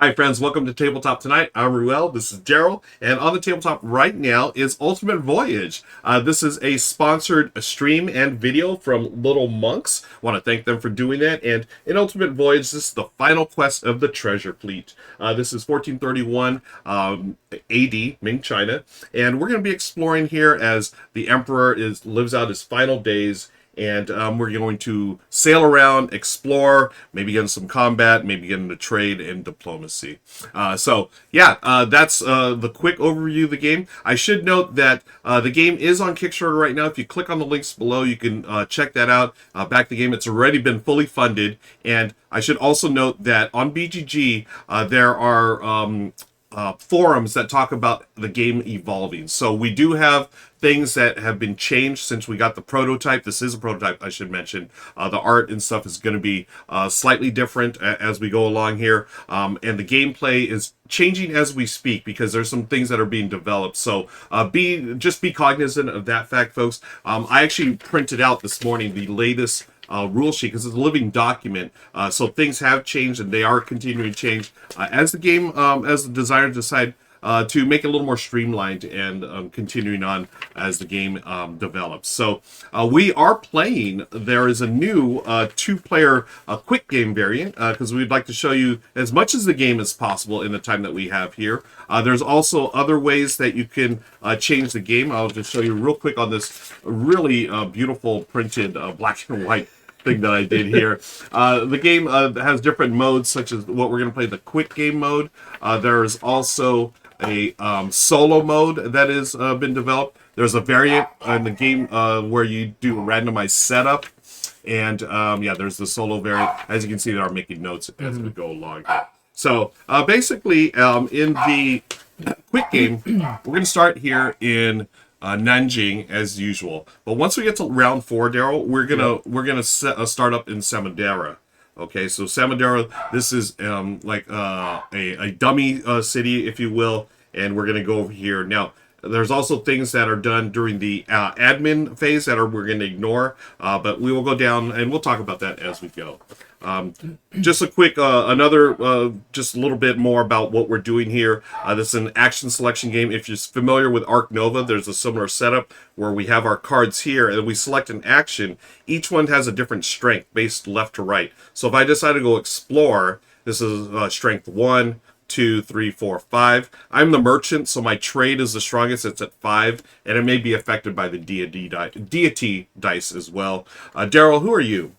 Hi friends, welcome to Tabletop Tonight. I'm Ruel, this is DARYL, and on the tabletop right now is Ultimate Voyage. This is a sponsored stream and video from Little Monks. I want to thank them for doing that. And in Ultimate Voyage, this is the final quest of the treasure fleet. This is 1431 AD, Ming China, and we're going to be exploring here as the Emperor lives out his final days. And we're going to sail around, explore, maybe get into some combat, maybe get into trade and diplomacy. That's the quick overview of the game. I should note that the game is on Kickstarter right now. If you click on the links below, you can check that out. Back the game. It's already been fully funded. And I should also note that on BGG, there are forums that talk about the game evolving. So we do have things that have been changed since we got the prototype. This is a prototype, I should mention. The art and stuff is going to be slightly different as we go along here. And the gameplay is changing as we speak because there's some things that are being developed. So just be cognizant of that fact, folks. I actually printed out this morning the latest rule sheet because it's a living document. So things have changed and they are continuing to change as the game, as the designers decide to make it a little more streamlined and continuing on as the game develops. So we are playing. There is a new two-player quick game variant because we'd like to show you as much as the game as possible in the time that we have here. There's also other ways that you can change the game. I'll just show you real quick on this really beautiful printed black and white thing that I did here. The game has different modes, such as what we're going to play, the quick game mode. There's also a solo mode that has been developed. There's a variant in the game where you do a randomized setup. And there's the solo variant. As you can see, they are making notes as we go along here. So basically, in the quick game, we're going to start here in Nanjing as usual. But once we get to round 4, DARYL, we're gonna start up in Samudera. Okay, so Samudera, this is like a dummy city, if you will, and we're gonna go over here now. There's also things that are done during the admin phase that we're going to ignore, but we will go down and we'll talk about that as we go. Just a quick, just a little bit more about what we're doing here. This is an action selection game. If you're familiar with Arc Nova, there's a similar setup where we have our cards here and we select an action. Each one has a different strength based left to right. So if I decide to go explore, this is strength 1, 2, 3, 4, 5. I'm the merchant, so my trade is the strongest. It's at 5, and it may be affected by the deity dice as well. DARYL, who are you?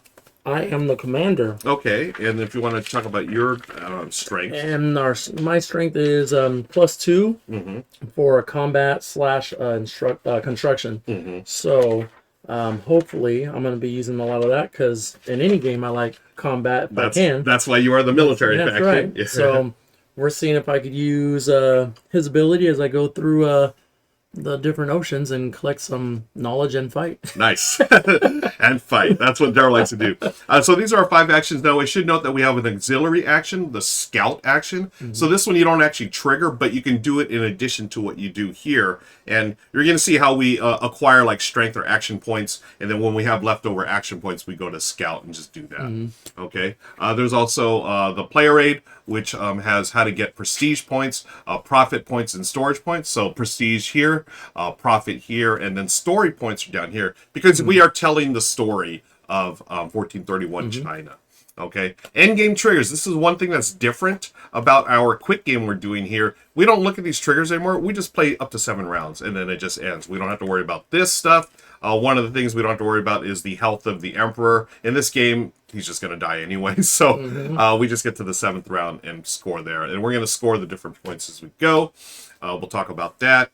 I am the commander. Okay, and if you want to talk about your strength. And my strength is +2 for combat / construction. So hopefully I'm going to be using a lot of that because in any game I like combat if I can. That's why you are the military faction. Right. Yeah. So we're seeing if I could use his ability as I go through the different oceans and collect some knowledge and fight. Nice. And fight. That's what DARYL likes to do. So these are our 5 actions. Now, I should note that we have an auxiliary action, the scout action. So this one you don't actually trigger, but you can do it in addition to what you do here. And you're going to see how we acquire like strength or action points. And then when we have leftover action points, we go to scout and just do that. Okay. There's also the player aid, which has how to get prestige points, profit points, and storage points. So prestige here, profit here, and then story points are down here because we are telling the story of 1431 China. Okay, endgame triggers. This is one thing that's different about our quick game we're doing here. We don't look at these triggers anymore. We just play up to 7 rounds, and then it just ends. We don't have to worry about this stuff. One of the things we don't have to worry about is the health of the Emperor. In this game, he's just going to die anyway. So we just get to the 7th round and score there. And we're going to score the different points as we go. We'll talk about that.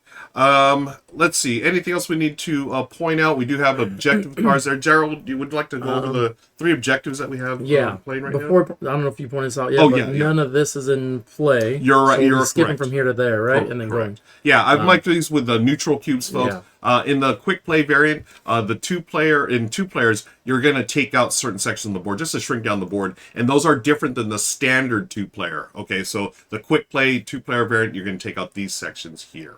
Let's see. Anything else we need to point out? We do have objective cards there. Gerald, you would like to go over the 3 objectives that we have playing right now? I don't know if you pointed this out yet, none of this is in play. You're right. So you're skipping correct. from here to there, right? And then correct. going. Yeah, I've liked these with the neutral cubes, folks. In the quick play variant, the 2-player, in 2 players, you're going to take out certain sections of the board just to shrink down the board. And those are different than the standard 2-player. Okay, so the quick play 2-player variant, you're going to take out these sections here.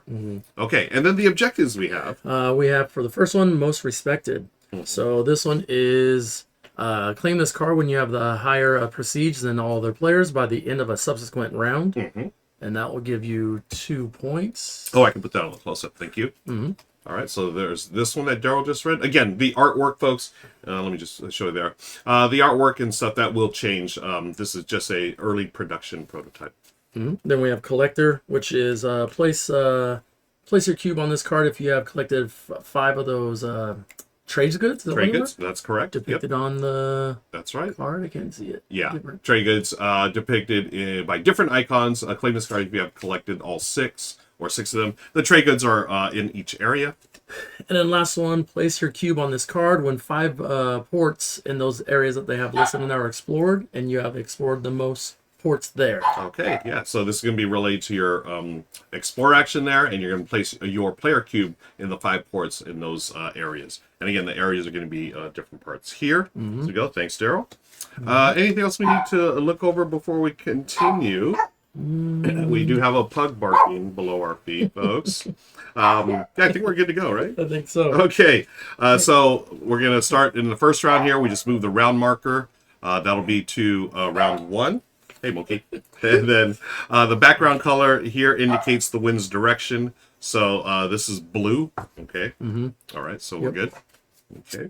Okay, and then the objectives we have. We have, for the first one, most respected. So this one is Claim this card when you have the higher prestige than all other players by the end of a subsequent round. And that will give you 2 points. Oh, I can put that on the close-up. Thank you. All right, so there's this one that Daryl just read. Again, the artwork, folks. Let me just show you there. The artwork and stuff, that will change. This is just a early production prototype. Then we have Collector, which is place your cube on this card if you have collected 5 of those trade goods. Trade goods, that's correct. Depicted on the that's right. card. I can't see it. Yeah, trade goods depicted by different icons. Claim this card if you have collected all 6 or 6 of them. The trade goods are in each area. And then last one, place your cube on this card when 5 ports in those areas that they have listed and are explored, and you have explored the most ports there. Okay, yeah. So this is going to be related to your explore action there, and you're going to place your player cube in the 5 ports in those areas. And again, the areas are going to be different parts here. So we go. Thanks, Daryl. Anything else we need to look over before we continue? We do have a pug barking below our feet, folks. Yeah, I think we're good to go, right? I think so. Okay, so we're going to start in the first round here. We just move the round marker. That'll be to round 1. Hey, monkey. And then the background color here indicates the wind's direction. So this is blue. Okay. All right, so we're good. Okay.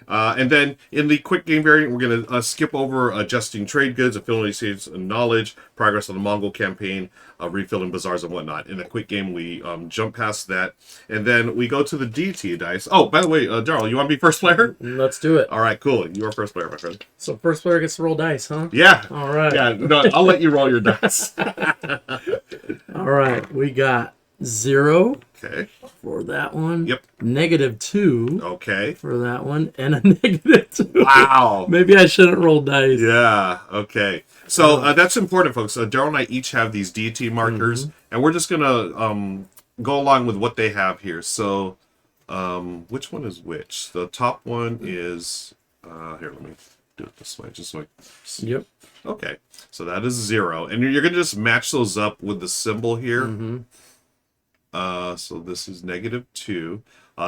And then in the quick game variant, we're going to skip over adjusting trade goods, affinity states, and knowledge, progress on the Mongol campaign, refilling bazaars and whatnot. In the quick game, we jump past that. And then we go to the DT dice. Oh, by the way, Daryl, you want to be first player? Let's do it. All right, cool. You are first player, my friend. So first player gets to roll dice, huh? Yeah. All right. Yeah, no, I'll let you roll your dice. All right. We got 0 Okay. for that one. Yep. -2 Okay. for that one. And a -2. Wow. Maybe I shouldn't roll dice. Yeah, okay. So that's important, folks. Daryl and I each have these deity markers, and we're just going to go along with what they have here. So which one is which? The top one is... here, let me do it this way. Just so I... Yep. Okay, so that is 0. And you're going to just match those up with the symbol here. So this is -2.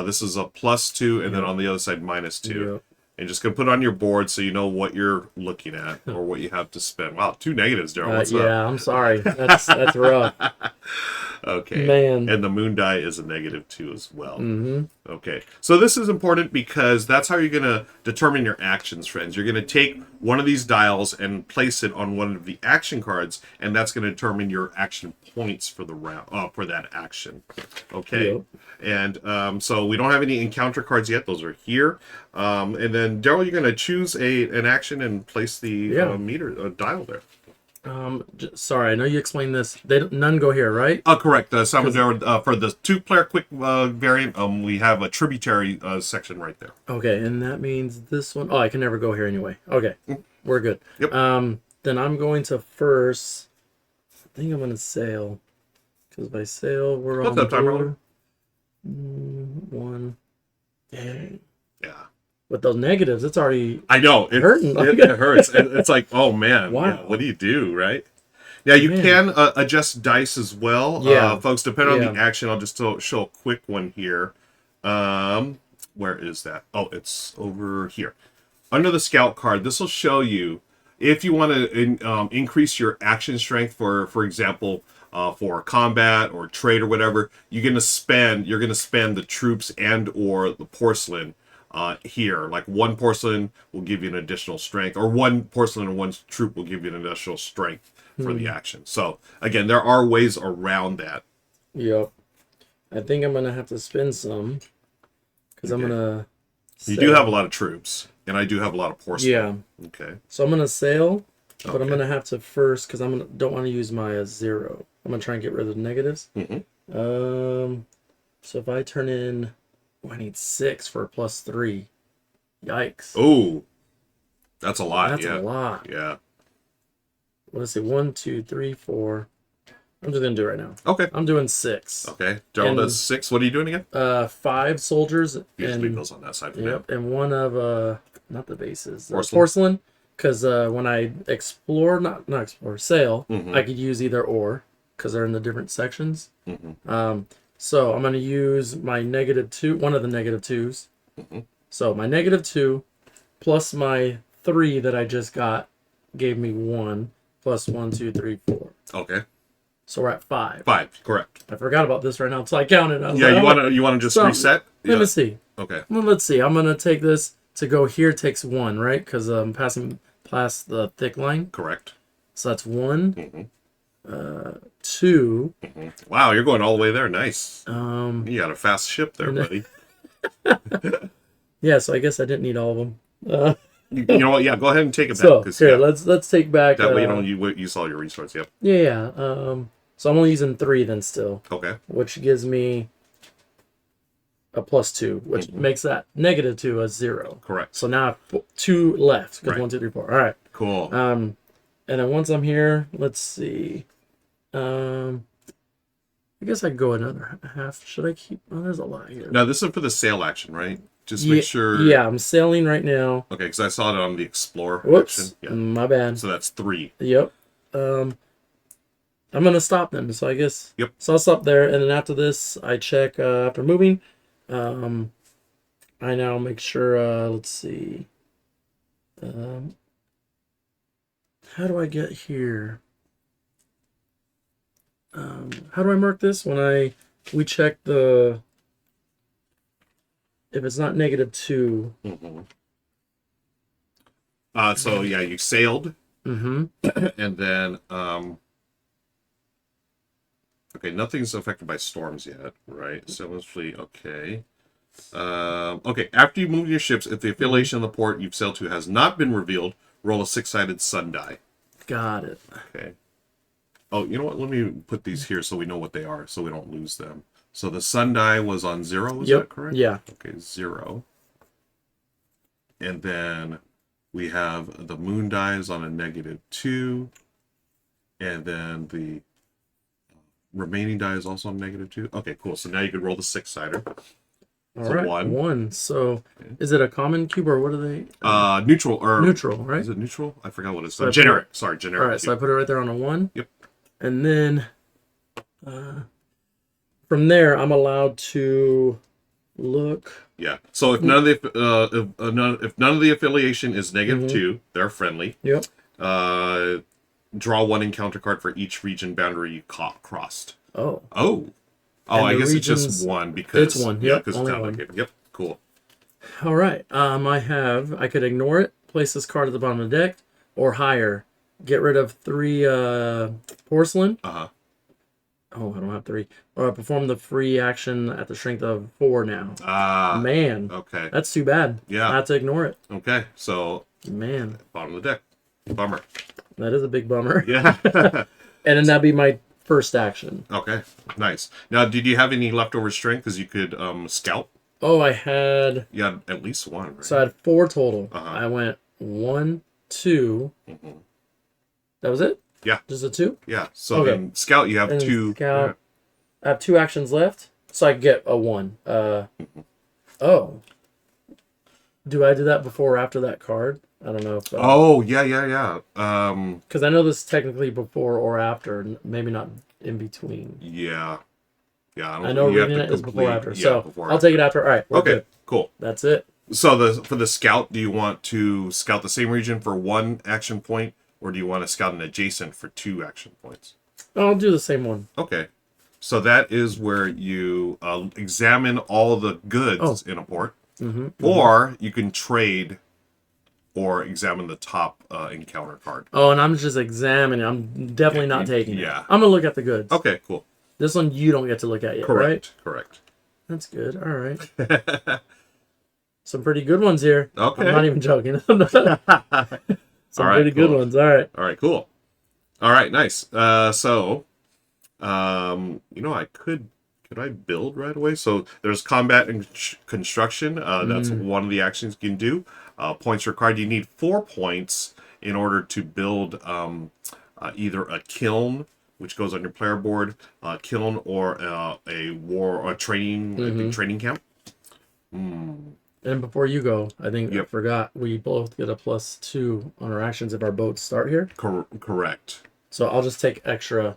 This is a +2, and then on the other side, -2. Yep. And just gonna put it on your board so you know what you're looking at or what you have to spend. Wow, 2 negatives, Daryl. What's up? Yeah, I'm sorry. That's rough. Okay. Man. And the moon die is a -2 as well. Okay. So this is important because that's how you're going to determine your actions, friends. You're going to take one of these dials and place it on one of the action cards, and that's going to determine your action points for the round, for that action. Okay. Yep. And so we don't have any encounter cards yet. Those are here. And then, Daryl, you're going to choose an action and place the meter dial there. Sorry, I know you explained this. None go here, right? Correct. Salvador, for the 2-player quick variant, we have a tributary section right there. Okay, and that means this one. Oh, I can never go here anyway. Okay, we're good. Yep. Then I'm going to first. I think I'm going to sail, because by sail we're What's on up, timer? board. 1. Dang. Yeah. With those negatives, it's already. I know. Hurting. It hurts. It's like, oh, man. Wow. Yeah, what do you do, right? Yeah, you can adjust dice as well. Yeah. Folks, depending on the action, I'll just show a quick one here. Where is that? Oh, it's over here. Under the scout card, this will show you if you want to increase your action strength, for example, for combat or trade or whatever, you're gonna spend the troops and or the porcelain here. Like 1 porcelain will give you an additional strength, or 1 porcelain and 1 troop will give you an additional strength for the action. So again, there are ways around that. Yep. I think I'm gonna have to spend some, because I'm gonna. You do have a lot of troops, and I do have a lot of porcelain. Yeah. Okay. So I'm gonna sail, but I'm gonna have to first, because don't want to use my 0. I'm gonna try and get rid of the negatives. So if I turn in, I need 6 for a +3. Yikes. Oh, that's a lot. That's a lot. Yeah. Let's see, 1, 2, 3, 4. I'm just gonna do it right now. Okay. I'm doing 6. Okay. Daryl does 6. What are you doing again? 5 soldiers. Usually leave those on that side. Yep, and one of not the bases, Porcelain. because when I explore, not explore, sail, I could use either or, because they're in the different sections. So I'm going to use my -2, one of the -2s. So my -2, plus my 3 that I just got gave me 1 plus 1, 2, 3, 4. Okay. So we're at 5. 5, correct. I forgot about this right now until I counted. I was Yeah, like, you wanna just so, reset? Let me see. Okay. Well, let's see. I'm gonna take this to go here. Takes 1, right? Because I'm passing past the thick line. Correct. So that's 1, Mm-hmm. 2. Mm-hmm. Wow, you're going all the way there. Nice. Um, You got a fast ship there, buddy. yeah. So I guess I didn't need all of them. You know what? Yeah, go ahead and take it back. So here, yeah, let's take back. that way you use all your resources. Yep. Yeah. So I'm only using 3 then still, Okay. which gives me a +2, which makes that -2 a 0. Correct. So now I have 2 left because Right. 1, 2, 3, 4. All right. Cool. And then once I'm here, let's see. I guess I could go another half. Should I keep? Oh, there's a lot here. Now this is for the sail action, right? Just make sure. Yeah, I'm sailing right now. Okay, because I saw it on the Explore Whoops. action. Yeah. My bad. So that's 3. Yep. I'm gonna stop them. So I guess. Yep. So I'll stop there, and then after this, I check after moving. I now make sure. Let's see. How do I get here? How do I mark this when we check the if it's not -2? Mm-hmm. So yeah, you sailed, Mm-hmm. and then okay, nothing's affected by storms yet, right? Sailor's fleet, okay. Okay, after you move your ships, if the affiliation of the port you've sailed to has not been revealed, roll a 6-sided sun die. Got it. Okay. Oh, you know what? Let me put these here so we know what they are, so we don't lose them. So the sun die was on 0, is that correct? Yeah. Okay, 0. And then we have the moon dies on a -2. And then the remaining die is also on -2. Okay, cool. So now you can roll the 6-sider. All So right. 1. So is it a common cube or what are they? Neutral or Neutral, right? Is it neutral? I forgot what it's. So Generic. Sorry, generic. All right. So I put it right there on a 1. Yep. And then from there, I'm allowed to look. Yeah. So if none of the if none of the affiliation is -2, they're friendly. Yep. Draw 1 encounter card for each region boundary you crossed. Oh. Oh. Oh, And I the guess it's regions- just 1 because It's 1, Yeah, yep, because it's only down 1. located. Yep. Cool. All right. I could ignore it, place this card at the bottom of the deck, or higher. Get rid of 3 porcelain. Uh-huh. Oh, I don't have 3. Or perform the free action at the strength of 4 now. Man, Okay. that's too bad. Yeah. I have to ignore it. Okay. So Man, bottom of the deck. Bummer. that is a big bummer. Yeah. And then that'd be my first action. Okay. Nice. Now, did you have any leftover strength? Because you could scout. Oh, I had. You had at least 1, right? So I had 4 total. Uh-huh. I went 1, 2. Mhm. That was it? Yeah. Just a 2? Yeah. So Okay. in scout, you have And 2. Scout, I have 2 actions left, so I can get a 1. Oh. Do I do that before or after that card? I don't know if. Oh, yeah. Because I know this is technically before or after, maybe not in between. Yeah. Yeah. I know you have reading to it is before or after, yeah, so before I'll take it after. All right. we're Okay. good. Cool. That's it. So for the scout, do you want to scout the same region for 1 action point, or do you want to scout an adjacent for 2 action points? I'll do the same one. Okay. So that is where you examine all the goods in a port, or you can trade or examine the top encounter card. Oh, and I'm just examining. I'm definitely not taking it. yeah. I'm gonna look at the goods. Okay, cool. This one you don't get to look at yet, right? Correct. That's good. All right. Some pretty good ones here. Okay. I'm not even joking. Some All right, pretty good cool. ones. All right. All right, cool. All right, nice. I could I build right away? So there's combat and construction. That's one of the actions you can do. Points required. You need 4 points in order to build either a kiln, which goes on your player board, kiln, or a war or training I think training camp. And before you go, I think I Yep. forgot we both get a +2 on our actions if our boats start here. Correct. So I'll just take extra.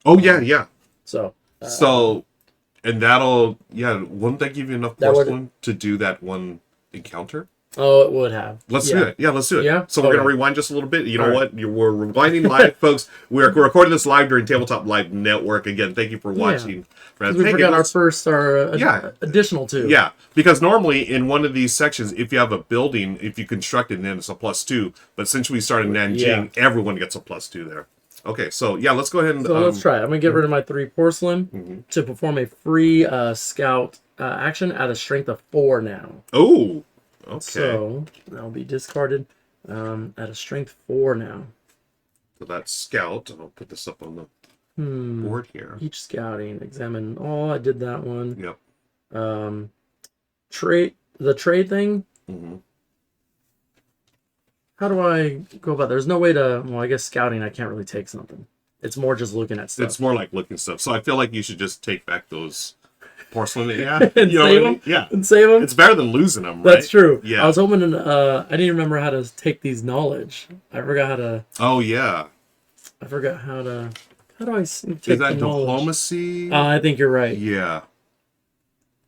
Oh yeah. So And that'll wouldn't that give you enough That would- porcelain to do that 1 encounter? Oh, it would have. Let's do it. Yeah, let's do it. Yeah? So we're going to Okay. rewind just a little bit. You know All what? We're rewinding live, folks. We're recording this live during Tabletop Live Network. Again, thank you for watching. Because we forgot our Yeah. additional two. Yeah, because normally in one of these sections, if you have a building, if you construct it, then it's a +2. But since we started Nanjing, everyone gets a +2 there. Okay, so yeah, let's go ahead and... So let's try it. I'm going to get rid of my 3 porcelain to perform a free scout action at a strength of 4 now. Oh, okay. So that'll be discarded at a strength 4 now. So that's scout. I'll put this up on the board here. Each scouting, examine. Oh, I did that one. Yep. The trade thing. How do I go about? There's no way to. Well, I guess scouting. I can't really take something. It's more just looking at stuff. It's more like looking stuff. So I feel like you should just take back those porcelain. Yeah, and you know save what I mean? them. Yeah, and save them. It's better than losing them, right? That's true. Yeah. I was hoping to. I didn't remember how to take these knowledge. I forgot how to. Oh yeah. I forgot how to. How do I take Is that the knowledge? diplomacy? I think you're right. Yeah.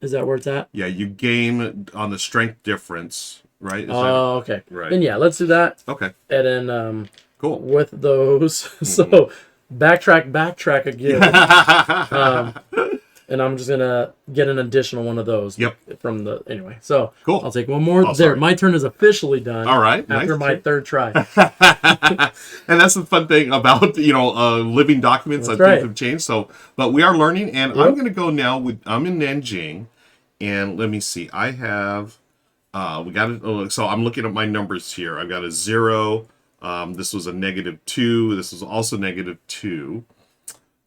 Is that where it's at? Yeah, you gain on the strength difference, right? Is Oh, okay. Right. Then yeah, let's do that. Okay. And then Cool. with those, so backtrack again. And I'm just gonna get an additional one of those. Yep. From the anyway. So Cool. I'll take one more. Oh, there, sorry. my turn is officially done. All right. After Nice. my third try. And that's the fun thing about living documents. That's That right. things have changed. So, but we are learning, and Yep. I'm going to go now with. I'm in Nanjing, and let me see. I have. We got it. So I'm looking at my numbers here. I've got a 0. This was a -2. This was also -2.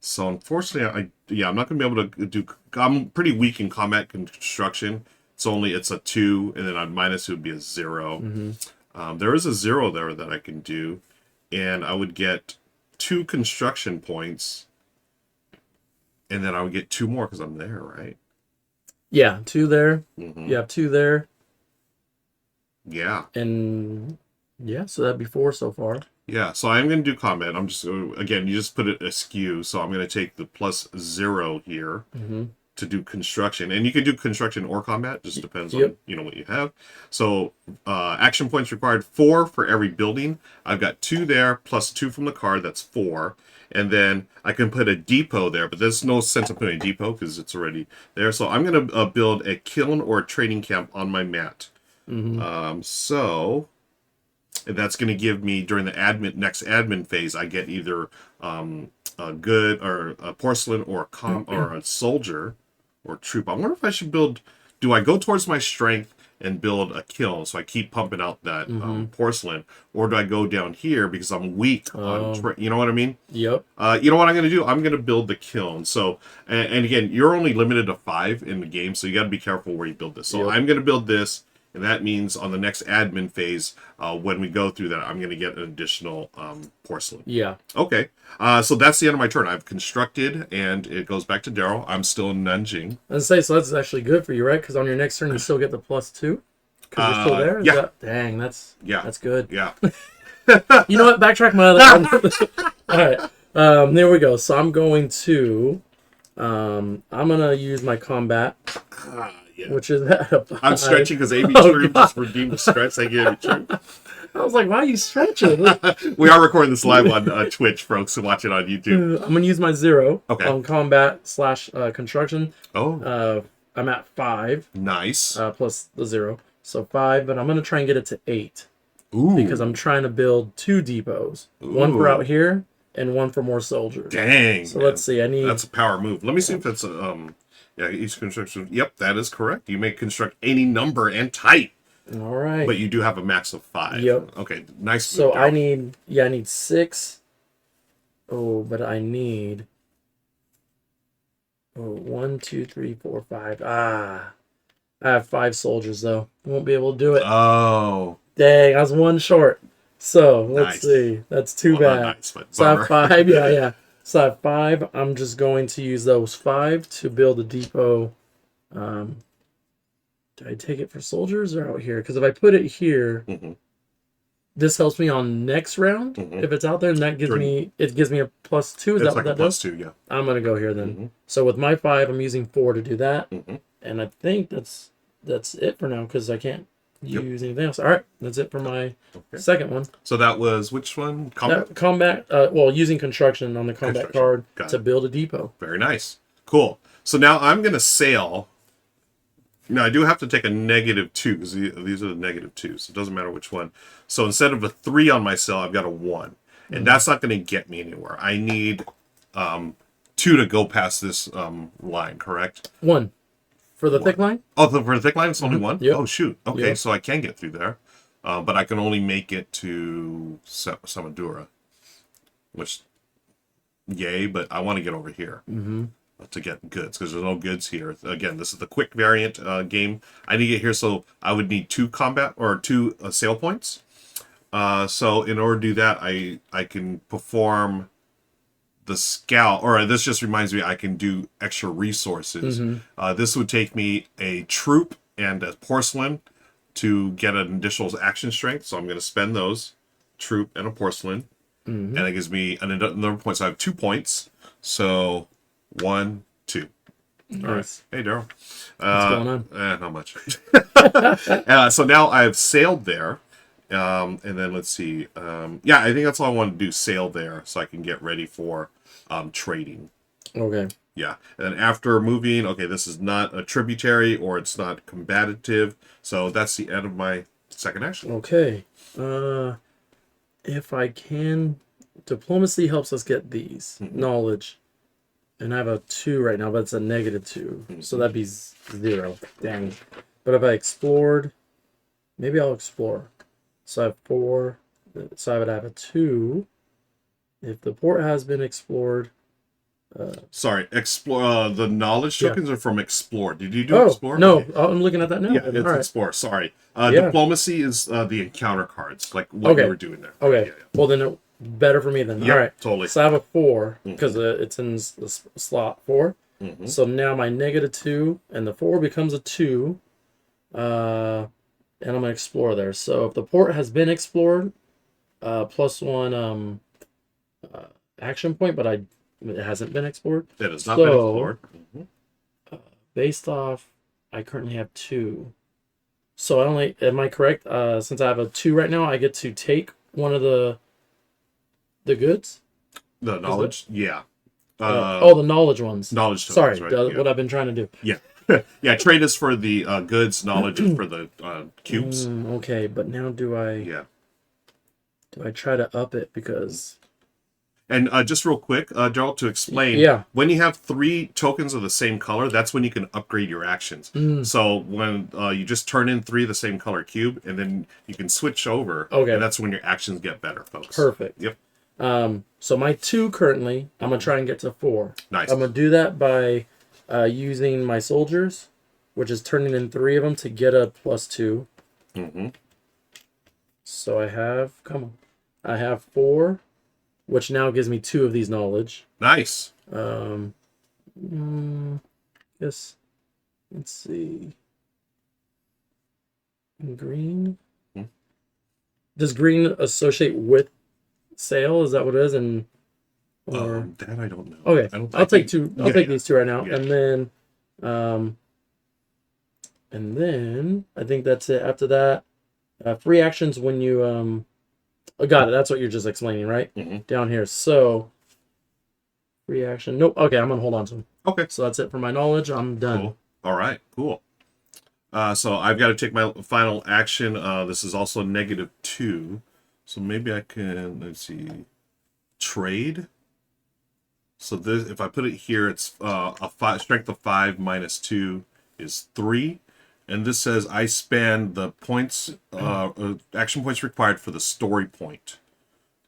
So unfortunately, I'm not going to be able to do. I'm pretty weak in combat construction. It's a 2, and then on minus it would be a 0. There is a 0 there that I can do, and I would get 2 construction points, and then I would get 2 more because I'm there, right? Yeah, 2 there. You have 2 there. Yeah. And yeah, so that'd be 4 so far. Yeah, so I'm going to do combat. I'm just, again, you just put it askew, so I'm going to take the +0 here to do construction. And you can do construction or combat, just depends on, what you have. So, action points required 4 for every building. I've got 2 there, +2 from the card, that's 4. And then I can put a depot there, but there's no sense of putting a depot because it's already there. So I'm going to build a kiln or a trading camp on my mat. So that's going to give me, during the next admin phase, I get either a good or a porcelain or or a soldier or troop. I wonder if I should do I go towards my strength and build a kiln so I keep pumping out that porcelain, or do I go down here because I'm weak on you know what I mean? Yep. You know what I'm going to do? I'm going to build the kiln. So, and again, you're only limited to 5 in the game, so you got to be careful where you build this. So I'm going to build this, and that means on the next admin phase, when we go through that, I'm going to get an additional porcelain. Yeah. Okay. So that's the end of my turn. I've constructed, and it goes back to DARYL. I'm still in Nanjing. So that's actually good for you, right? Because on your next turn, you still get the +2. Because you're still there? Yeah. Dang, that's good. Yeah. You know what? Backtrack my other. All right. There we go. So I'm going to. I'm gonna use my combat, which is at a 5. I'm stretching because AB True just redeemed the stretch. Thank you, AB True. I was like, why are you stretching? We are recording this live on Twitch, folks, so watch it on YouTube. I'm gonna use my 0 Okay. on combat / construction. Oh. I'm at 5. Nice. Plus the 0. So 5, but I'm going to try and get it to 8. Ooh. Because I'm trying to build 2 depots. One for out here and one for more soldiers. Dang. So let's see. That's a power move. Let me see if that's each construction. Yep, that is correct. You may construct any number and type. All right. But you do have a max of 5. Yep. Okay, nice. So I need 6. Oh, but I need 1, 2, 3, 4, 5. I have 5 soldiers though. I won't be able to do it. Oh. Dang, I was 1 short. So let's Nice. see. That's too bad. Not nice, but So I bummer. have 5. Yeah. So I have 5. I'm just going to use those 5 to build a depot. Do I take it for soldiers or out here? Because if I put it here, this helps me on next round. If it's out there, and that gives me a +2. Is It's that like what a that does? +2, yeah. I'm gonna go here then. So with my 5, I'm using 4 to do that, and I think that's it for now because I can't. use anything else. All right, that's it for my second one. So that was which one? Combat? Combat. Well, using construction on the combat card to build a depot. Very nice. Cool. So now I'm going to sail. Now I do have to take a -2 because these are the -2s. So it doesn't matter which one. So instead of a 3 on my sail, I've got a 1. And that's not going to get me anywhere. I need 2 to go past this line, correct? 1. For the thick line? Oh, for the thick line, it's only 1? Yep. Oh, shoot. Okay, Yep. so I can get through there. But I can only make it to Samadura. Which, yay, but I want to get over here to get goods, because there's no goods here. Again, this is the quick variant game. I need to get here, so I would need 2 combat, or 2 sail points. So in order to do that, I can perform the scout, or this just reminds me I can do extra resources. This would take me a troop and a porcelain to get an additional action strength, so I'm going to spend those, troop and a porcelain, and it gives me another point, so I have 2 points, so 1, 2. Nice. All right. Hey, Daryl. What's going on? Not much. So now I've sailed there. And then let's see. Yeah, I think that's all I want to do. Sail there so I can get ready for trading. Okay. Yeah. And then after moving, okay, this is not a tributary or it's not combative. So that's the end of my second action. Okay. If I can, diplomacy helps us get these. Knowledge. And I have a 2 right now, but it's a -2. So that'd be 0. Dang. But if I explored, maybe I'll explore. So I have 4. So I would have a 2. If the port has been explored. Sorry, explore. The knowledge tokens are from explore. Did you do explore? No, Okay. I'm looking at that now. Yeah, it's All right. explore. Sorry. Diplomacy is the encounter cards, like what you were doing there. Okay. Yeah. Well, then better for me then. Yeah, All right. totally. So I have a 4 because it's in the slot 4. So now my -2 and the 4 becomes a 2. And I'm going to explore there. So if the port has been explored, +1 action point, but it hasn't been explored. It has not been explored. Based off, I currently have 2. So I only, am I correct? Since I have a 2 right now, I get to take one of the goods? The knowledge? Yeah. The knowledge ones. Knowledge tokens, Sorry, right? what I've been trying to do. Yeah. Yeah, trade is for the goods, knowledge is for the cubes. Okay, but now do I try to up it because... And just real quick, Daryl, to explain, when you have 3 tokens of the same color, that's when you can upgrade your actions. So when you just turn in 3 of the same color cube, and then you can switch over, and that's when your actions get better, folks. Perfect. Yep. So my 2 currently, I'm going to try and get to 4. Nice. I'm going to do that by using my soldiers, which is turning in 3 of them to get a +2. So I have 4, which now gives me 2 of these knowledge. Nice. Yes. Let's see. Green. Does green associate with sail? Is that what it is? And that I don't know. Okay, I'll take 2. I'll take these 2 right now, Yeah. and then I think that's it. After that, free actions when you got it. That's what you're just explaining, right? Down here. So free action. Nope. Okay, I'm gonna hold on to them. Okay. So that's it for my knowledge. I'm done. Cool. All right. Cool. So I've got to take my final action. This is also -2. So maybe I can, let's see, trade. So this, if I put it here, it's strength of 5 minus 2 is 3. And this says I spend the points, action points required for the story point.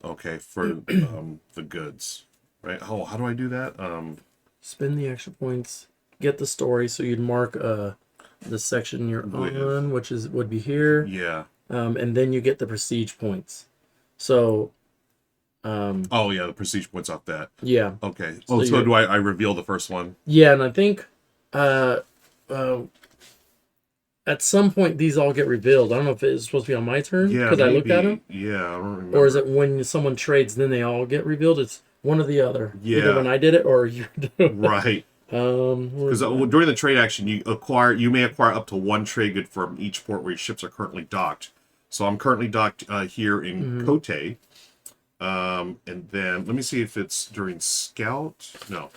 Okay, for the goods. Right? Oh, how do I do that? Spend the action points, get the story. So you'd mark the section you're on, which would be here. Yeah. And then you get the prestige points. So oh yeah, the prestige points off that. Yeah. Okay. So do I reveal the first one? Yeah, and I think at some point these all get revealed. I don't know if it's supposed to be on my turn because I looked at them. Yeah, I don't remember. Or is it when someone trades then they all get revealed? It's one or the other. Yeah. Either when I did it or you're doing it. Right. Because during the trade action, you may acquire up to 1 trade good from each port where your ships are currently docked. So I'm currently docked here in Kote. And then let me see if it's during Scout. No.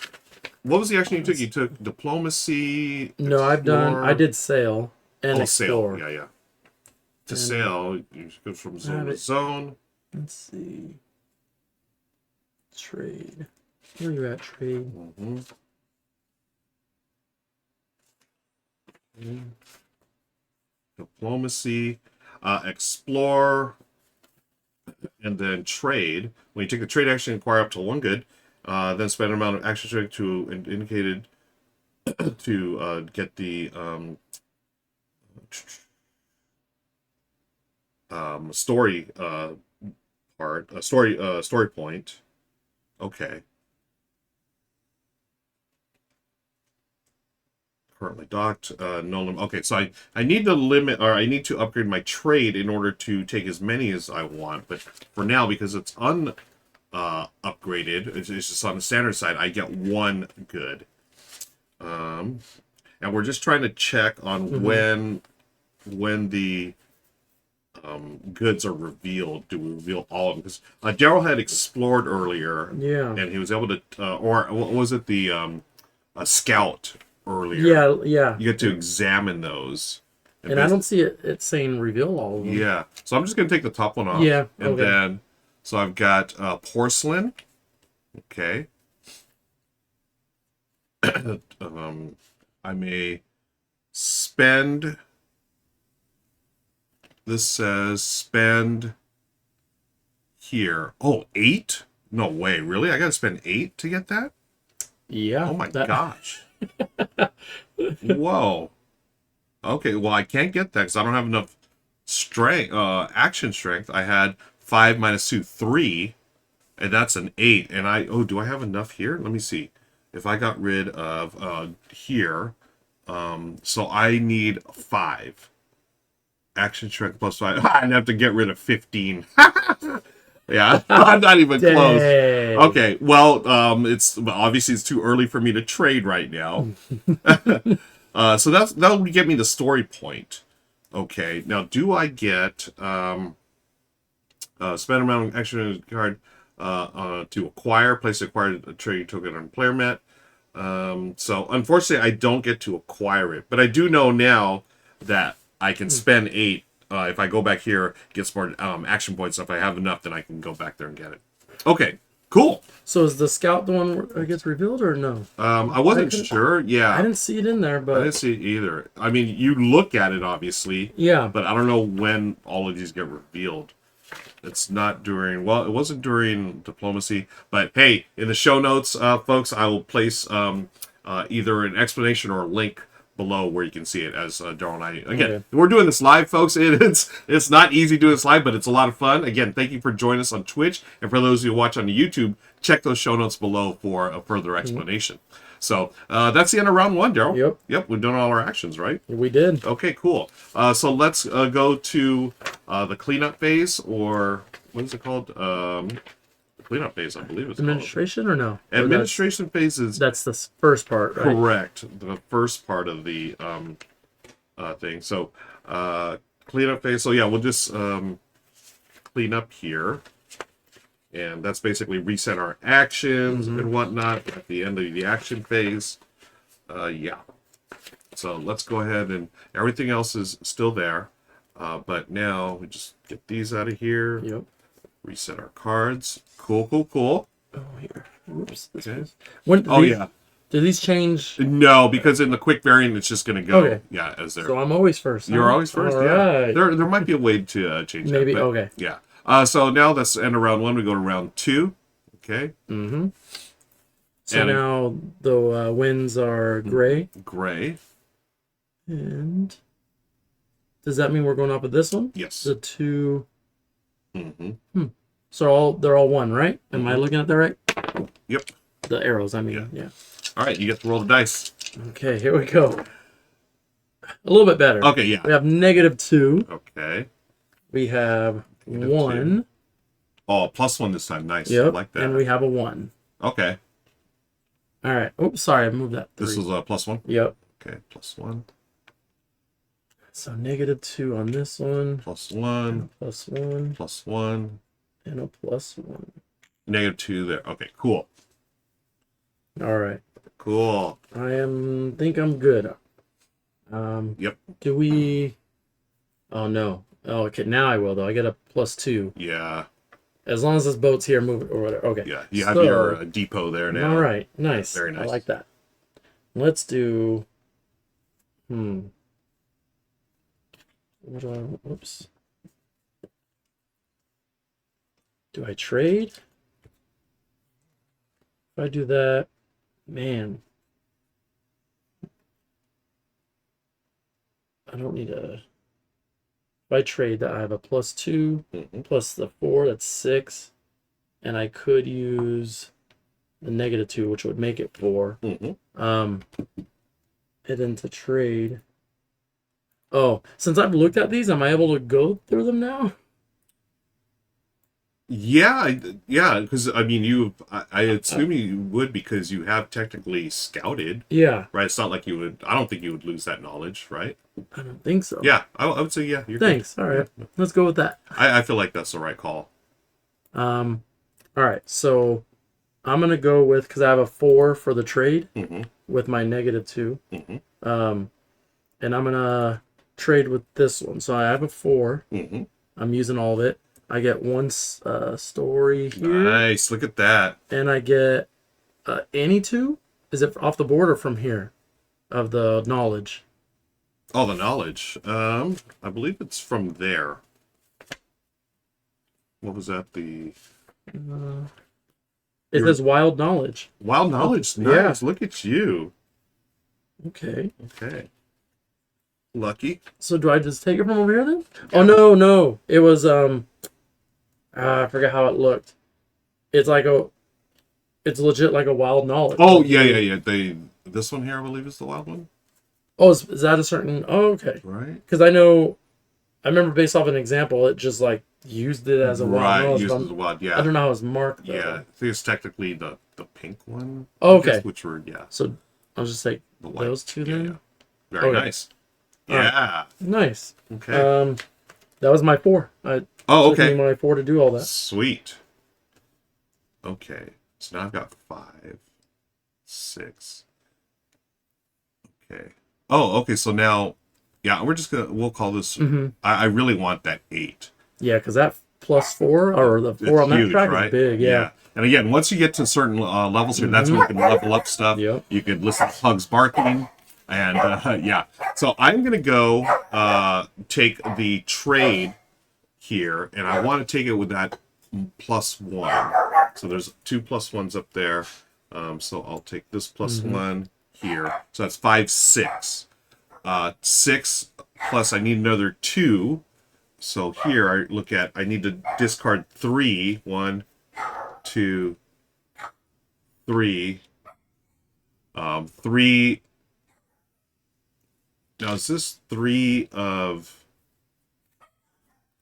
What was the action you took? You took Diplomacy. No, I did Sail and Explore. Sail. Yeah. To sail, you go from zone to zone. Let's see. Trade. Where are you at, trade? Diplomacy, explore, and then trade. When you take the trade action, acquire up to 1 good. Then spend an amount of action strength to indicated to get the story part, story point. Okay. Currently docked. No limit. Okay, so I need to limit, or I need to upgrade my trade in order to take as many as I want. But for now, because it's upgraded, it's just on the standard side, I get 1 good. And we're just trying to check on when the goods are revealed. Do we reveal all of them? Because Daryl had explored earlier, and he was able to, or what was it, the a scout earlier. Yeah. You get to examine those. And I don't see it saying reveal all of them. Yeah. So I'm just going to take the top one off. Yeah. And then, so I've got porcelain. Okay. I may spend. This says spend here. Oh, 8? No way. Really? I got to spend 8 to get that? Yeah. Oh my gosh. Whoa. Okay, well, I can't get that because I don't have enough strength, action strength. I had 5 minus 2, 3, and that's an 8. And do I have enough here? Let me see. If I got rid of here, so I need 5. Action strength plus 5. I'd have to get rid of 15. Yeah, I'm not even close. Okay, well, obviously it's too early for me to trade right now. So that'll get me the story point. Okay, now do I get spend amount of action card to acquire, place acquired trade token on player mat. So unfortunately I don't get to acquire it, but I do know now that I can spend 8. If I go back here, get some more action points. If I have enough, then I can go back there and get it. Okay, cool. So is the scout the one that gets revealed or no? I wasn't sure. Yeah, I didn't see it in there, but I didn't see it either. I mean, you look at it obviously. Yeah. But I don't know when all of these get revealed. It's not during. Well, it wasn't during diplomacy. But hey, in the show notes, folks, I will place either an explanation or a link below where you can see it as Daryl and I. Again, we're doing this live, folks. It's not easy doing this live, but it's a lot of fun. Again, thank you for joining us on Twitch. And for those who watch on the YouTube, check those show notes below for a further explanation. So that's the end of round 1, Daryl. Yep, we've done all our actions, right? We did. Okay, cool. So let's go to the cleanup phase, or what is it called? Cleanup phase, I believe it's administration called. Or no? Administration phase is... That's the first part, right? Correct. The first part of the thing. So cleanup phase. So yeah, we'll just clean up here. And that's basically reset our actions and whatnot at the end of the action phase. Yeah. So let's go ahead and everything else is still there. But now we just get these out of here. Yep. Reset our cards. Cool. Oh, here. Whoops. Okay. Yeah. Do these change? No, because in the quick variant, it's just going to go. Yeah, as there. So I'm always first. You're always first. All yeah. Right. There might be a way to change Maybe. that. Okay. Yeah. So now that's the end of round 1. We go to round 2. Okay. So and now the winds are gray. Gray. And does that mean we're going up with this one? Yes. The 2. So they're all 1, right? Am I looking at that right? Yep. The arrows, I mean. Yeah. All right, you get to roll the dice. Okay, here we go. A little bit better. Okay, yeah. We have -2. Okay. We have -2. 1. Oh, +1 this time. Nice. Yep. I like that. And we have a 1. Okay. All right. Oops, sorry, I moved that. 3. This is a +1? Yep. Okay, +1. So -2 on this one. +1. +1. +1. And a +1. -2 there. Okay, cool. All right. Cool. Think I'm good. Yep. Do we? Oh no. Oh, okay. Now I will though. I get a +2. Yeah. As long as this boat's here, move it or whatever. Okay. Yeah. You have your depot there now. All right. Nice. Yeah, very nice. I like that. Let's do. What do I? Whoops. Do I trade? If I do that, man. I don't need a. If I trade that, I have a +2 plus the 4, that's 6. And I could use the -2, which would make it 4. And then to trade. Oh, since I've looked at these, am I able to go through them now? Yeah, yeah, because I mean, I assume you would because you have technically scouted, Yeah. right? It's not like you would. I don't think you would lose that knowledge, right? I don't think so. Yeah, I would say yeah. You're Thanks. good. All right. Let's go with that. I feel like that's the right call. All right. So I'm gonna go with, because I have a 4 for the trade with my -2. And I'm gonna trade with this one. So I have a 4. I'm using all of it. I get 1 story here. Nice. Look at that. And I get any 2? Is it off the board or from here? Of the knowledge. Oh, the knowledge. I believe it's from there. What was that? The It says wild knowledge. wild knowledge. Nice. Look at you. Okay. Okay. Lucky. So do I just take it from over here then? Oh no. It was I forget how it looked. It's legit like a wild knowledge. Oh, yeah. This one here, I believe, is the wild one. Oh, is that a certain? Oh, okay. Right. Because I remember based off an example, it just like used it as a wild knowledge. Used as a wild, yeah. I don't know how it's marked though. Yeah, I think it's technically the pink one. Oh, okay. Which were, yeah. So I'll just take The white. those 2 then. Yeah. Very Okay. nice. Yeah. Nice. Okay. That was my 4. Okay. Took me my 4 to do all that. Sweet. Okay. So now I've got 5, 6. Okay. Oh, okay. So now, yeah, we'll call this. I really want that 8. Yeah, because that +4 or the 4 on that huge, track right? is big. Yeah. And again, once you get to certain levels here, that's when you can level up stuff. Yep. You could listen to pugs barking. And yeah, so I'm going to go take the trade here, and I want to take it with that +1. So there's 2 +1s up there. So I'll take this +1 here. So that's 5, 6. 6 plus I need another 2. So here I look at, I need to discard 3. 1, 2, 3. 3. Now is this 3 of?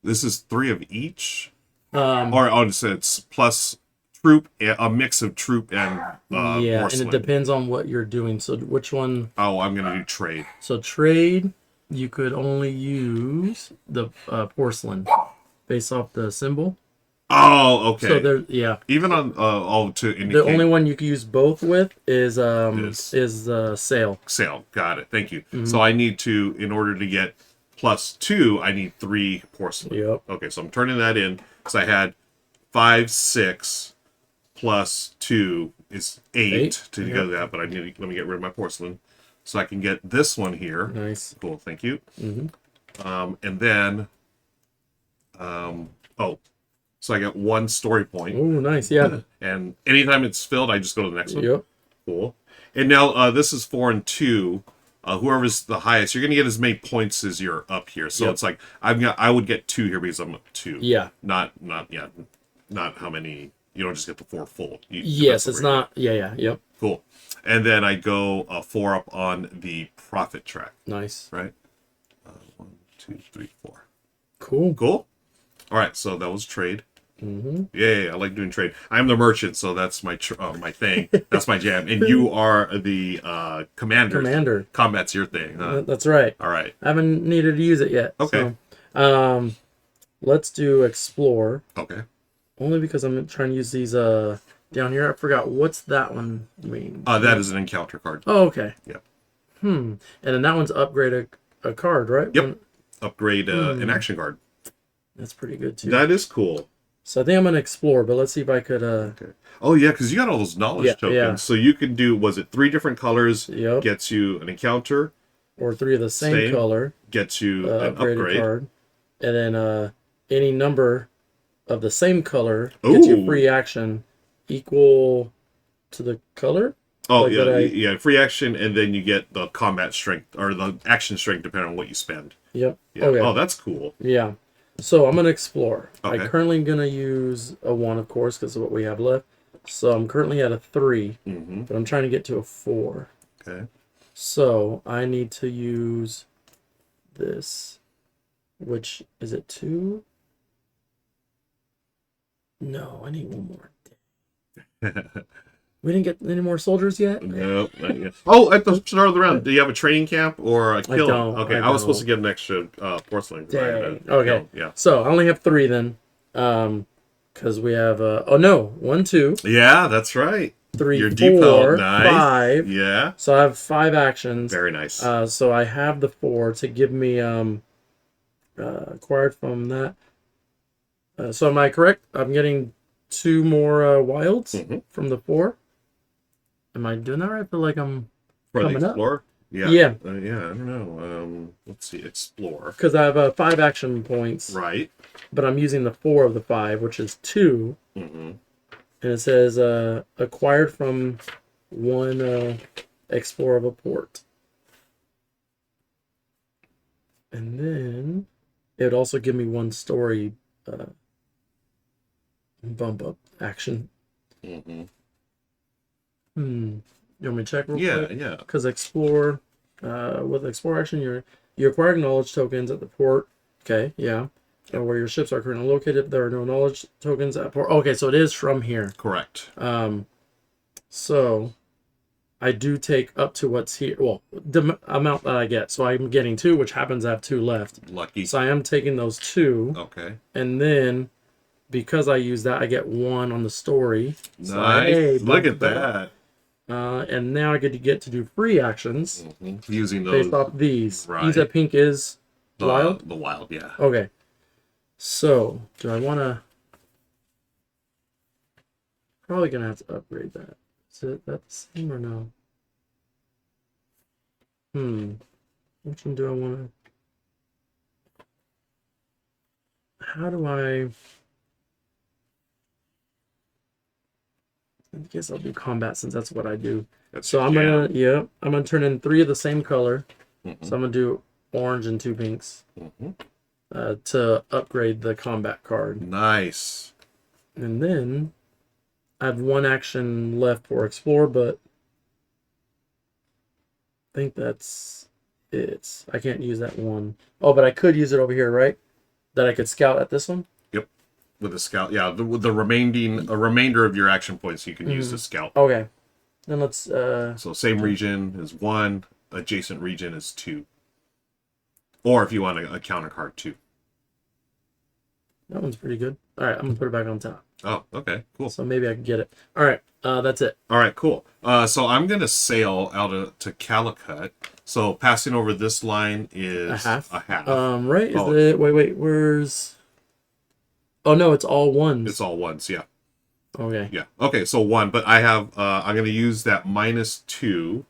This is 3 of each, it's plus troop, a mix of troop and yeah, porcelain. and it depends on what you're doing. So which one? Oh, I'm gonna do trade. So trade, you could only use the porcelain based off the symbol. Oh, okay. So there, yeah. Even on to indicate. The only one you can use both with is sail. Sail. Got it. Thank you. So I need to, in order to get +2, I need 3 porcelain. Yep. Okay, so I'm turning that in because I had 5, 6 plus 2 is 8 to go that, but let me get rid of my porcelain so I can get this one here. Nice. Cool. Thank you. And then, so I got 1 story point. Oh, nice. Yeah. And anytime it's filled, I just go to the next one. Yep. Cool. And now this is 4 and 2. Whoever's the highest, you're gonna get as many points as you're up here. So it's like I would get 2 here because I'm up 2. Yeah. Not how many. You don't just get the 4 full. Yes, it's not. Yeah. Yep. Cool. And then I go 4 up on the profit track. Nice. Right. 1, 2, 3, 4. Cool. Cool. All right. So that was trade. Yeah, I like doing trade. I'm the merchant, so that's my my thing. That's my jam. And you are the commander. Commander. Combat's your thing, huh? That's right. All right. I haven't needed to use it yet. Okay. So, let's do explore. Okay. Only because I'm trying to use these down here. I forgot what's that one mean. That is an encounter card. Oh, okay. Yeah. And then that one's upgrade a card, right? Yep. Upgrade an action card. That's pretty good too. That is cool. So I think I'm gonna explore, but let's see if I could. Okay. Oh yeah, because you got all those knowledge tokens. Yeah. So you can do, was it 3 different colors? Yep. Gets you an encounter. Or 3 of the same color. Gets you an upgrade card, and then any number of the same color gets you free action equal to the color. Oh, like yeah, free action, and then you get the combat strength, or the action strength, depending on what you spend. Yep. Yeah. Okay. Oh, that's cool. Yeah. So I'm going to explore. Okay. I'm currently going to use a 1, of course, because of what we have left. So I'm currently at a 3, but I'm trying to get to a 4. Okay. So I need to use this, which, is it 2? No, I need 1 more. We didn't get any more soldiers yet? No, not yet. Oh, at the start of the round, do you have a training camp or a kill? I don't. Okay, I was supposed to get an extra porcelain. Dang. Kill. Okay. Yeah. So I only have 3 then. Because we have, 1, 2. Yeah, that's right. 3, Your 4, depot, nice. 5. Yeah. So I have 5 actions. Very nice. So I have the 4 to give me acquired from that. So am I correct? I'm getting 2 more wilds from the 4. Am I doing that right? I feel like I'm for the coming explorer. Up. Yeah. Yeah. Yeah. I don't know. Let's see. Explore. Because I have 5 action points. Right. But I'm using the 4 of the 5, which is 2. And it says acquired from 1 explorer of a port. And then it would also give me 1 story bump up action. You want me to check real quick? Yeah. Because explore, with explore action, you acquire knowledge tokens at the port. Okay, yeah. Where your ships are currently located, there are no knowledge tokens at port. Okay, so it is from here. Correct. So I do take up to what's here. Well, the amount that I get. So I'm getting 2, which happens to have 2 left. Lucky. So I am taking those 2. Okay. And then because I use that, I get 1 on the story. Nice. So, hey, look at that. And now I get to do free actions using those based off these. Right. You said pink is wild? The wild, yeah. Okay. So, do I want to... Probably going to have to upgrade that. Is it that the same or no? Which one do I want to... How do I guess I'll do combat since that's what I do. So I'm gonna turn in 3 of the same color. So I'm gonna do orange and 2 pinks to upgrade the combat card. Nice. And then I have 1 action left for explore, but I think that's it. I can't use that 1. Oh, but I could use it over here, right? That I could scout at this one. Yep. With a scout, yeah. The remainder of your action points you can use to scout. Okay. Then let's. So same region is 1, adjacent region is 2. Or if you want a counter card, 2. That one's pretty good. All right, I'm gonna put it back on top. Oh, okay, cool. So maybe I can get it. All right, that's it. All right, cool. So I'm gonna sail out to Calicut. So passing over this line is a half. Wait. Right? Where's? Oh no, it's all ones. It's all ones, yeah. Okay. Yeah. Okay, so 1, but I have I'm gonna use that -2.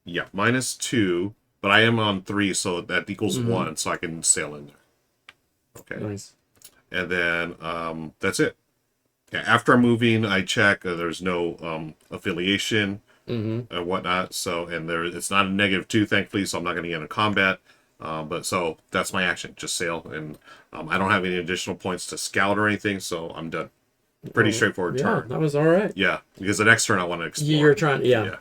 Yeah, -2, but I am on 3, so that equals 1, so I can sail in there. Okay. Nice. And then that's it. Okay, after I'm moving, I check there's no affiliation and whatnot. So it's not a -2, thankfully, so I'm not going to get into combat. But so that's my action, just sail, and I don't have any additional points to scout or anything, so I'm done. Pretty straightforward turn. That was all right. Yeah, because the next turn I want to explore. You're trying, yeah.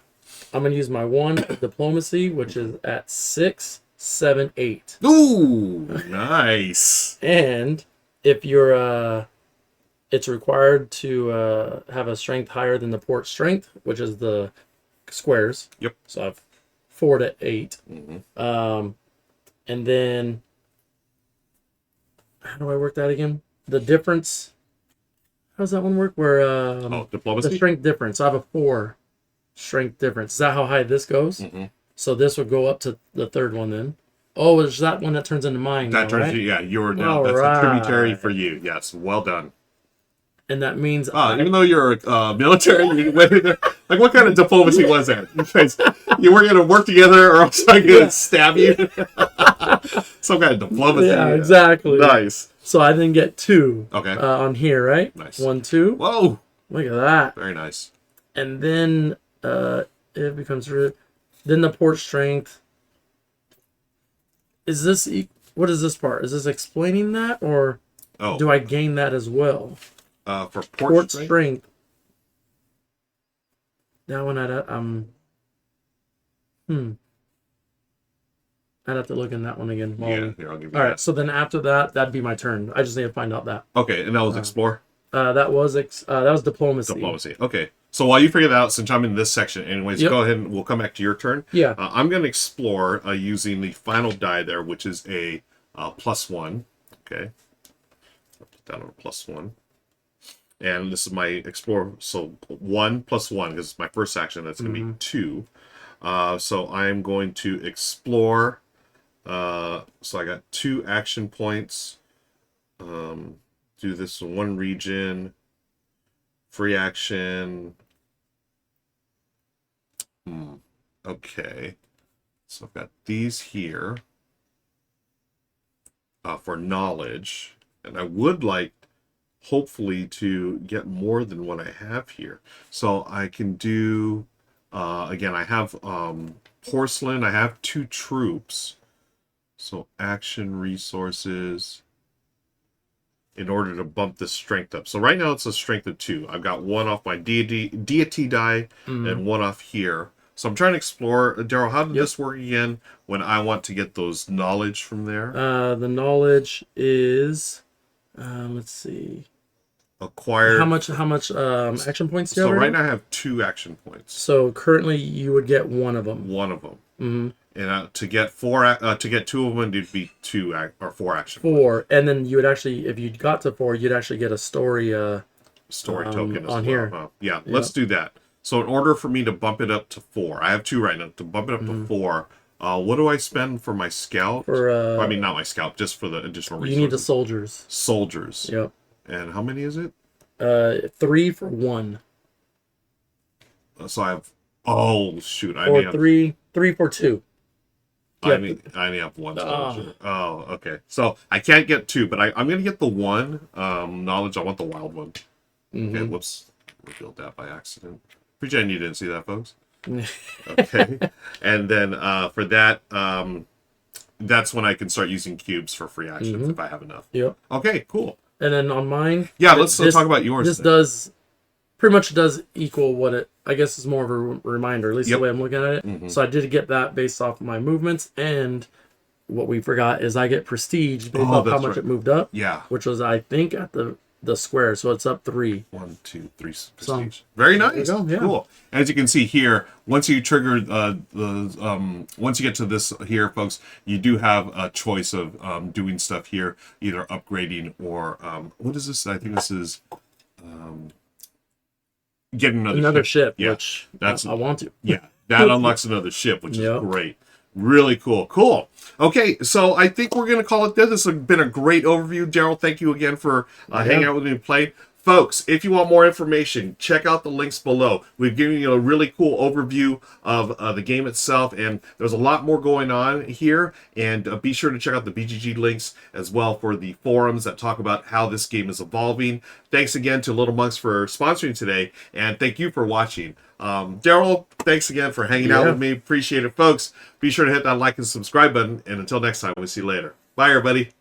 I'm gonna use my 1 diplomacy, which is at 6, 7, 8. Ooh, nice. And if you're it's required to have a strength higher than the port strength, which is the squares. Yep. So I have 4 to 8. And then how do I work that again? The difference. How does that one work? Where diplomacy. the strength difference. I have a 4 strength difference. Is that how high this goes? So this would go up to the third one then. Oh, is that one that turns into mine? That now, turns right? you, you're now. That's a tributary for you. Yes, well done. And that means Even though you're military, like what kind of diplomacy was that? You were gonna work together, or else I could stab you. Some kind of diplomacy. Yeah, exactly. Nice. So I then get 2. Okay. On here, right? Nice. 1, 2. Whoa. Look at that. Very nice. And then it becomes then the port strength. Is this what is this part? Is this explaining that, or do I gain that as well? For Port strength. That one I'd have to look in that one again. Here, I'll give you all that. right, so then after that, that'd be my turn. I just need to find out that. Okay, and that was explore. That was diplomacy. Diplomacy. Okay. So while you figure that out, since I'm in this section, anyways, Yep. go ahead and we'll come back to your turn. Yeah. I'm going to explore using the final die there, which is a +1. Okay. I'll put that on a +1. And this is my explore. So 1 + 1, because it's my first action. That's going to be 2. So I'm going to explore. So I got 2 action points. Do this in 1 region. Free action. Okay. So I've got these here for knowledge. And I would like, hopefully, to get more than what I have here. So I can do, again, I have porcelain. I have 2 troops. So action resources. In order to bump this strength up. So right now it's a strength of 2. I've got 1 off my deity die and 1 off here. So I'm trying to explore. Daryl, how did this work again when I want to get those knowledge from there? The knowledge is, let's see. Acquired. How much action points do you So have? right now I have 2 action points. So currently you would get 1 of them. 1 of them. And to get 2 of them, it'd be 2 or 4 action. 4, and then you would actually, if you got to 4, you'd actually get a story token on here. Huh? Yeah, let's do that. So in order for me to bump it up to 4, I have 2 right now. To bump it up to 4, what do I spend for my scout? I mean, not my scout, just for the additional resources. You need the soldiers. Soldiers. Yep. And how many is it? 3 for 1. So I have. Oh shoot! Or 3 for 2. I only have 1 soldier. Oh, okay. So I can't get 2, but I'm gonna get the 1 knowledge. I want the wild one. Okay. Whoops. Revealed that by accident. Pretend you didn't see that, folks. Okay. And then for that, that's when I can start using cubes for free actions if I have enough. Yep. Okay. Cool. And then on mine. Yeah. Let's talk about yours. This pretty much does equal what it, I guess, is more of a reminder, at least the way I'm looking at it. So I did get that based off my movements, and what we forgot is I get prestige based off how much it moved up. Yeah. Which was, I think, at the square, so it's up 3. 1, 2, 3 prestige. Very nice. There you go, yeah. Cool. As you can see here, once you trigger once you get to this here, folks, you do have a choice of doing stuff here, either upgrading or what is this? I think this is getting another ship. Yeah, which I want to. Yeah, that unlocks another ship, which is great. Really cool. Cool. Okay, so I think we're going to call it there. This has been a great overview. Daryl, thank you again for hanging out with me and playing. Folks, if you want more information, check out the links below. We've given you a really cool overview of the game itself, and there's a lot more going on here. And be sure to check out the BGG links as well for the forums that talk about how this game is evolving. Thanks again to Little Monks for sponsoring today, and thank you for watching. Daryl, thanks again for hanging out with me. Appreciate it, folks. Be sure to hit that like and subscribe button, and until next time, we'll see you later. Bye, everybody.